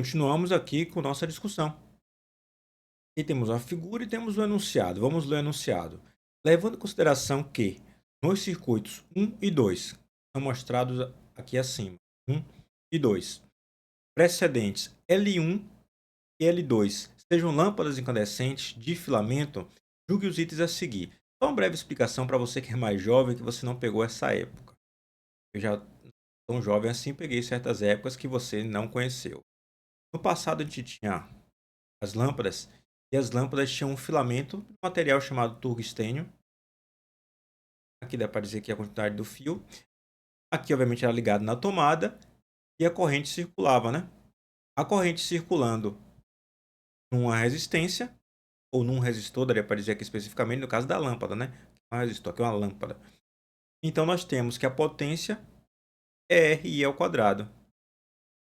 Continuamos aqui com nossa discussão. E temos a figura e temos o enunciado. Vamos ler o enunciado. Levando em consideração que nos circuitos um e 2 são mostrados aqui acima, um e 2 precedentes L1 e L2 sejam lâmpadas incandescentes de filamento, julgue os itens a seguir. Só uma breve explicação para você que é mais jovem, que você não pegou essa época. Eu já tão jovem assim, peguei certas épocas que você não conheceu. No passado a gente tinha as lâmpadas, e as lâmpadas tinham um filamento de um material chamado tungstênio. Aqui dá para dizer que é a quantidade do fio. Aqui, obviamente, era ligado na tomada e a corrente circulava, né? A corrente circulando numa resistência, ou num resistor, daria para dizer aqui especificamente, no caso da lâmpada, né? Não é um resistor, aqui é uma lâmpada. Então, nós temos que a potência é RI ao quadrado.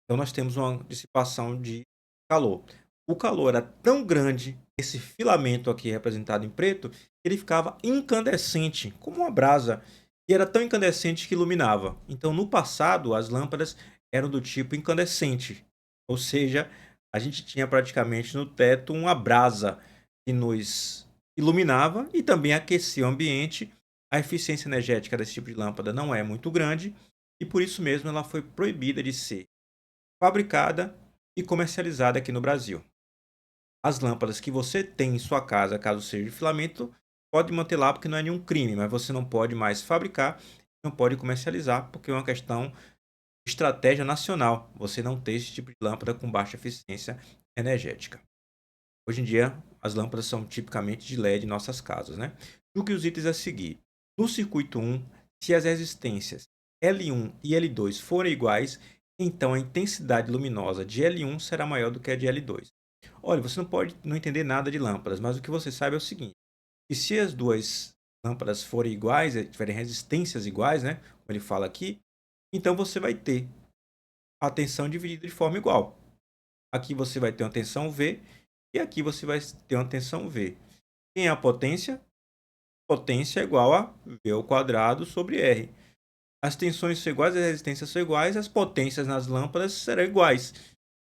Então, nós temos uma dissipação de calor. O calor era tão grande, esse filamento aqui representado em preto, que ele ficava incandescente, como uma brasa. E era tão incandescente que iluminava. Então, no passado, as lâmpadas eram do tipo incandescente. Ou seja, a gente tinha praticamente no teto uma brasa que nos iluminava e também aquecia o ambiente. A eficiência energética desse tipo de lâmpada não é muito grande e por isso mesmo ela foi proibida de ser fabricada e comercializada aqui no Brasil. As lâmpadas que você tem em sua casa, caso seja de filamento, pode manter lá porque não é nenhum crime, mas você não pode mais fabricar, não pode comercializar porque é uma questão de estratégia nacional. Você não ter esse tipo de lâmpada com baixa eficiência energética. Hoje em dia, as lâmpadas são tipicamente de LED em nossas casas, né? O que os itens a seguir. No circuito 1, se as resistências L1 e L2 forem iguais, então a intensidade luminosa de L1 será maior do que a de L2. Olha, você não pode não entender nada de lâmpadas, mas o que você sabe é o seguinte: que se as duas lâmpadas forem iguais, tiverem resistências iguais, né, como ele fala aqui, então você vai ter a tensão dividida de forma igual. Aqui você vai ter uma tensão V e aqui você vai ter uma tensão V. Quem é a potência? Potência é igual a V ao quadrado sobre R. As tensões são iguais, as resistências são iguais, as potências nas lâmpadas serão iguais.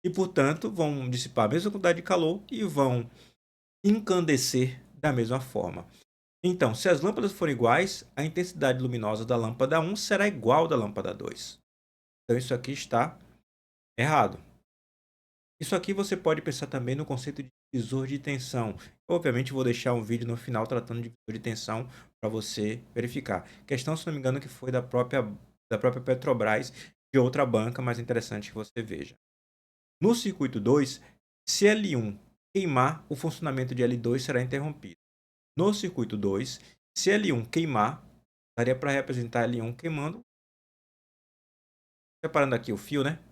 E, portanto, vão dissipar a mesma quantidade de calor e vão encandecer da mesma forma. Então, se as lâmpadas forem iguais, a intensidade luminosa da lâmpada 1 será igual à da lâmpada 2. Então, isso aqui está errado. Isso aqui você pode pensar também no conceito de divisor de tensão. Eu, obviamente, vou deixar um vídeo no final tratando de divisor de tensão para você verificar. Questão, se não me engano, que foi da própria Petrobras, de outra banca, mas interessante que você veja. No circuito 2, se L1 queimar, o funcionamento de L2 será interrompido. No circuito 2, se L1 queimar, daria para representar L1 queimando, separando aqui o fio, né?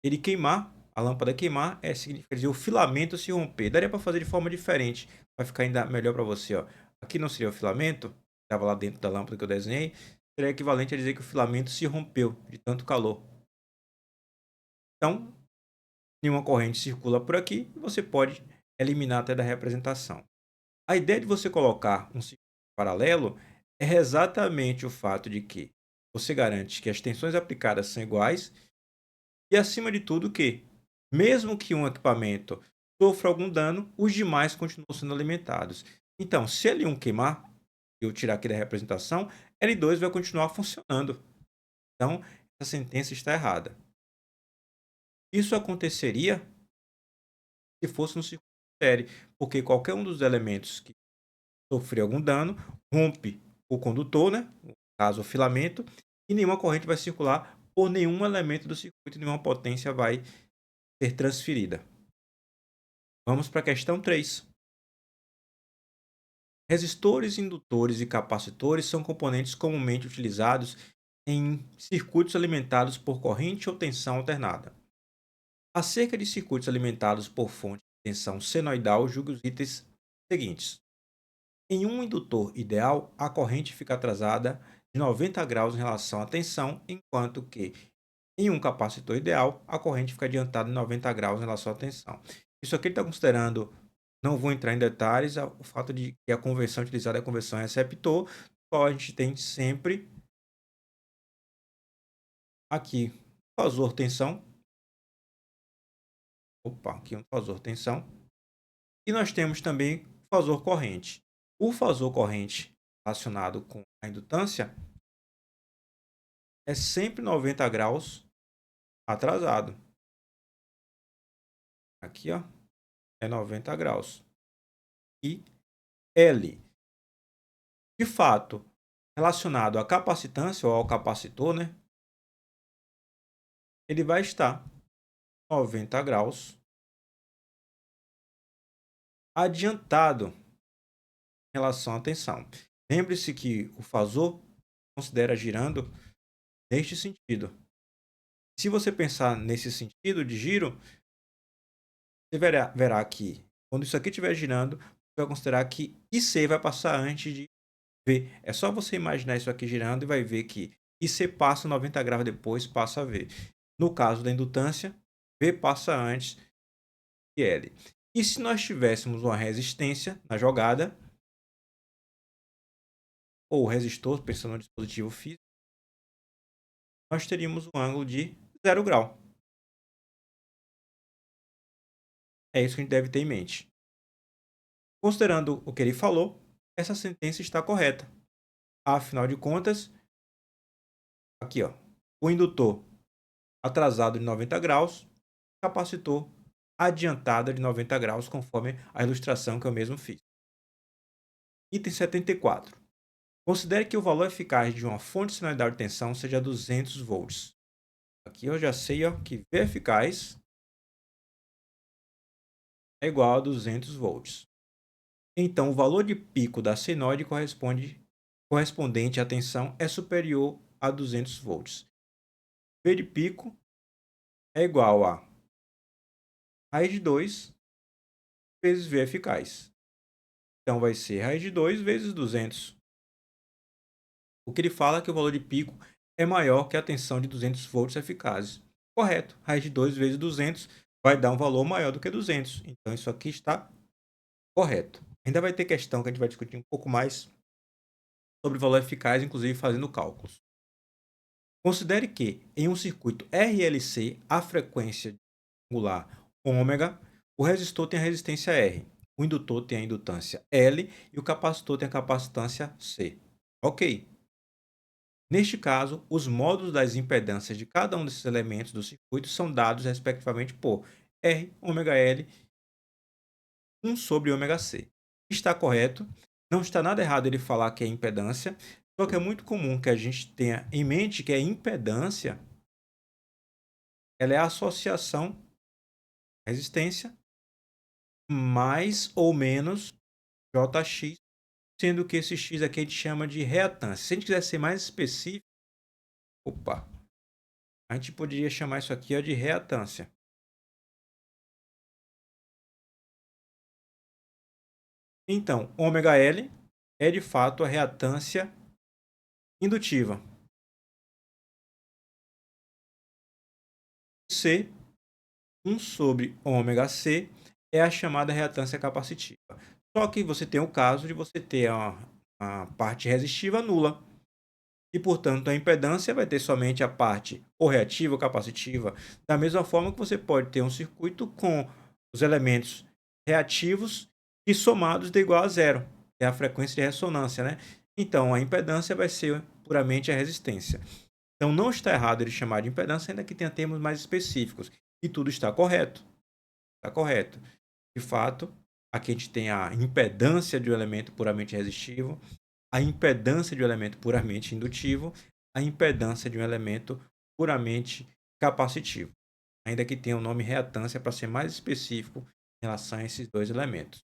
Ele queimar, a lâmpada queimar, significa dizer o filamento se romper. Daria para fazer de forma diferente, vai ficar ainda melhor para você, ó. Aqui não seria o filamento, estava lá dentro da lâmpada que eu desenhei, seria equivalente a dizer que o filamento se rompeu de tanto calor. Então, nenhuma corrente circula por aqui e você pode eliminar até da representação. A ideia de você colocar um circuito paralelo é exatamente o fato de que você garante que as tensões aplicadas são iguais e, acima de tudo, que, mesmo que um equipamento sofra algum dano, os demais continuam sendo alimentados. Então, se L1 queimar, eu tirar aqui da representação, L2 vai continuar funcionando. Então, essa sentença está errada. Isso aconteceria se fosse no circuito de série, porque qualquer um dos elementos que sofrer algum dano rompe o condutor, né? No caso, o filamento, e nenhuma corrente vai circular por nenhum elemento do circuito, nenhuma potência vai ser transferida. Vamos para a questão 3. Resistores, indutores e capacitores são componentes comumente utilizados em circuitos alimentados por corrente ou tensão alternada. Acerca de circuitos alimentados por fonte de tensão senoidal, julgue os itens seguintes. Em um indutor ideal, a corrente fica atrasada de 90 graus em relação à tensão, enquanto que em um capacitor ideal, a corrente fica adiantada em 90 graus em relação à tensão. Isso aqui ele está considerando, não vou entrar em detalhes, o fato de que a conversão utilizada é a conversão receptor, qual a gente tem sempre aqui, fasor tensão, Opa, aqui um fasor tensão. E nós temos também o fasor corrente. O fasor corrente relacionado com a indutância é sempre 90 graus atrasado. Aqui, ó, é 90 graus. E L, de fato, relacionado à capacitância ou ao capacitor, né? Ele vai estar 90 graus adiantado em relação à tensão. Lembre-se que o fasor considera girando neste sentido. Se você pensar nesse sentido de giro, você verá que quando isso aqui estiver girando, você vai considerar que IC vai passar antes de V. É só você imaginar isso aqui girando e vai ver que IC passa 90 graus depois, passa a V. No caso da indutância, V passa antes de L. E se nós tivéssemos uma resistência na jogada, ou resistor, pensando no dispositivo físico, nós teríamos um ângulo de 0 grau. É isso que a gente deve ter em mente. Considerando o que ele falou, essa sentença está correta. Afinal de contas, aqui, ó, o indutor atrasado de 90 graus, capacitor adiantada de 90 graus, conforme a ilustração que eu mesmo fiz. Item 74. Considere que o valor eficaz de uma fonte de sinalidade de tensão seja 200 volts. Aqui eu já sei, ó, que V eficaz é igual a 200 volts. Então, o valor de pico da senoide correspondente à tensão é superior a 200 volts. V de pico é igual a raiz de 2 vezes V eficaz. Então, vai ser raiz de 2 vezes 200. O que ele fala é que o valor de pico é maior que a tensão de 200 volts eficazes. Correto. Raiz de 2 vezes 200 vai dar um valor maior do que 200. Então, isso aqui está correto. Ainda vai ter questão que a gente vai discutir um pouco mais sobre o valor eficaz, inclusive fazendo cálculos. Considere que, em um circuito RLC, a frequência angular ômega, o resistor tem a resistência R, o indutor tem a indutância L e o capacitor tem a capacitância C. Ok. Neste caso, os módulos das impedâncias de cada um desses elementos do circuito são dados respectivamente por R, ômega L, 1 sobre ômega C. Está correto. Não está nada errado ele falar que é impedância, só que é muito comum que a gente tenha em mente que a impedância ela é a associação resistência mais ou menos Jx, sendo que esse X aqui a gente chama de reatância. Se a gente quiser ser mais específico, a gente poderia chamar isso aqui ó, de reatância. Então, ômega L é de fato a reatância indutiva. C, 1 sobre ômega C, é a chamada reatância capacitiva. Só que você tem o caso de você ter a parte resistiva nula. E, portanto, a impedância vai ter somente a parte ou reativa ou capacitiva. Da mesma forma que você pode ter um circuito com os elementos reativos e somados de igual a zero. É a frequência de ressonância, né? Então, a impedância vai ser puramente a resistência. Então, não está errado ele chamar de impedância, ainda que tenha termos mais específicos. E tudo está correto. Está correto. De fato, aqui a gente tem a impedância de um elemento puramente resistivo, a impedância de um elemento puramente indutivo, a impedância de um elemento puramente capacitivo. Ainda que tenha o nome reatância para ser mais específico em relação a esses dois elementos.